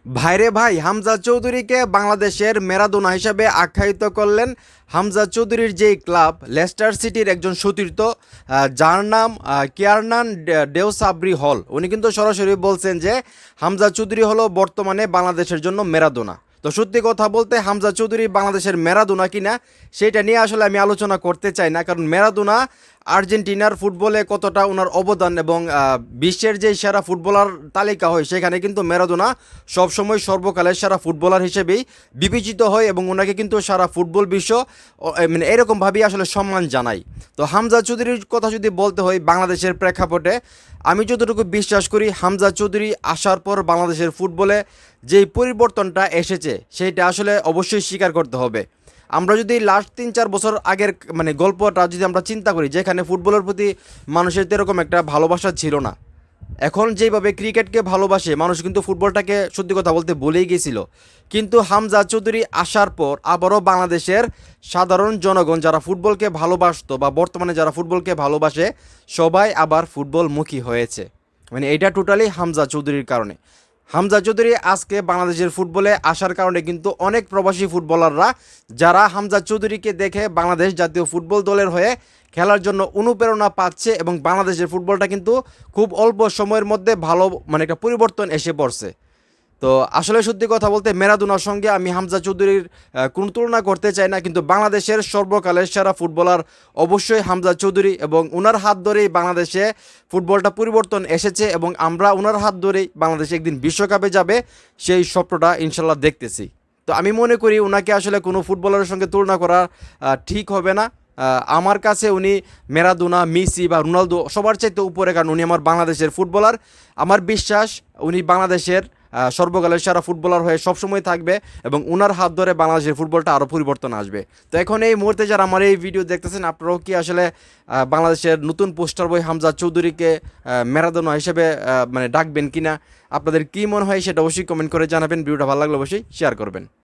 ভাইরে ভাই, হামজা চৌধুরীকে বাংলাদেশের ম্যারাডোনা হিসাবে আখ্যায়িত করলেন হামজা চৌধুরীর যেই ক্লাব লেস্টার সিটির একজন সতীর্থ, যার নাম কিয়ারনান ডেওসাব্রি হল। উনি কিন্তু সরাসরি বলছেন যে হামজা চৌধুরী হলো বর্তমানে বাংলাদেশের জন্য ম্যারাডোনা। তো সত্যি কথা বলতে হামজা চৌধুরী বাংলাদেশের ম্যারাডোনা কিনা সেটা নিয়ে আসলে আমি আলোচনা করতে চাই না, কারণ ম্যারাডোনা আর্জেন্টিনার ফুটবলে কতটা ওনার অবদান এবং বিশ্বের যে সেরা ফুটবলার তালিকা হয় সেখানে কিন্তু ম্যারাডোনা সবসময় সর্বকালের সেরা ফুটবলার হিসেবেই বিবেচিত হয় এবং ওনাকে কিন্তু সারা ফুটবল বিশ্ব মানে এরকমভাবেই আসলে সম্মান জানায়। তো হামজা চৌধুরীর কথা যদি বলতে হয় বাংলাদেশের প্রেক্ষাপটে, আমি যতটুকু বিশ্বাস করি হামজা চৌধুরী আসার পর বাংলাদেশের ফুটবলে যেই পরিবর্তনটা এসেছে সেইটা আসলে অবশ্যই স্বীকার করতে হবে। আমরা যদি লাস্ট 3-4 বছর আগের মানে গল্পটা যদি আমরা চিন্তা করি, যেখানে ফুটবলের প্রতি মানুষের এরকম একটা ভালোবাসা ছিল না, এখন যেভাবে ক্রিকেটকে ভালোবাসে মানুষ কিন্তু ফুটবলটাকে সত্যি কথা বলতে ভুলেই গেছিল। কিন্তু হামজা চৌধুরী আসার পর আবারও বাংলাদেশের সাধারণ জনগণ যারা ফুটবলকে ভালোবাসতো বা বর্তমানে যারা ফুটবলকে ভালোবাসে সবাই আবার ফুটবলমুখী হয়েছে। মানে এটা টোটালি হামজা চৌধুরীর কারণে। হামজা চৌধুরী আজকে বাংলাদেশের ফুটবলে আসার কারণে কিন্তু অনেক প্রবাসী ফুটবলাররা যারা হামজা চৌধুরীকে দেখে বাংলাদেশ জাতীয় ফুটবল দলের হয়ে খেলার জন্য অনুপ্রেরণা পাচ্ছে এবং বাংলাদেশের ফুটবলটা কিন্তু খুব অল্প সময়ের মধ্যে ভালো মানে একটা পরিবর্তন এসে পড়ছে। তো আসলে সত্যি কথা বলতে ম্যারাডোনার সঙ্গে আমি হামজা চৌধুরীর কোনো তুলনা করতে চাই না, কিন্তু বাংলাদেশের সর্বকালের সেরা ফুটবলার অবশ্যই হামজা চৌধুরী এবং ওনার হাত ধরেই বাংলাদেশে ফুটবলটা পরিবর্তন এসেছে এবং আমরা ওনার হাত ধরেই বাংলাদেশে একদিন বিশ্বকাপে যাবে সেই স্বপ্নটা ইনশাল্লাহ দেখতেছি। তো আমি মনে করি ওনাকে আসলে কোনো ফুটবলারের সঙ্গে তুলনা করা ঠিক হবে না। আমার কাছে উনি ম্যারাডোনা, মেসি বা রোনালদো সবার চাইতে উপরে, কারণ উনি আমার বাংলাদেশের ফুটবলার। আমার বিশ্বাস উনি বাংলাদেশের সর্বকালের সেরা ফুটবলার হয়ে সবসময় থাকবে এবং ওনার হাত ধরে বাংলাদেশের ফুটবলটা আরও পরিবর্তন আসবে। তো এখন এই মুহূর্তে যারা আমার এই ভিডিও দেখতেছেন, আপনারাও কি আসলে বাংলাদেশের নতুন পোস্টার বয় হামজা চৌধুরীকে ম্যারাডোনা হিসেবে মানে ডাকবেন কিনা? আপনাদের কী মনে হয় সেটা অবশ্যই কমেন্ট করে জানাবেন। ভিডিওটা ভালো লাগলে অবশ্যই শেয়ার করবেন।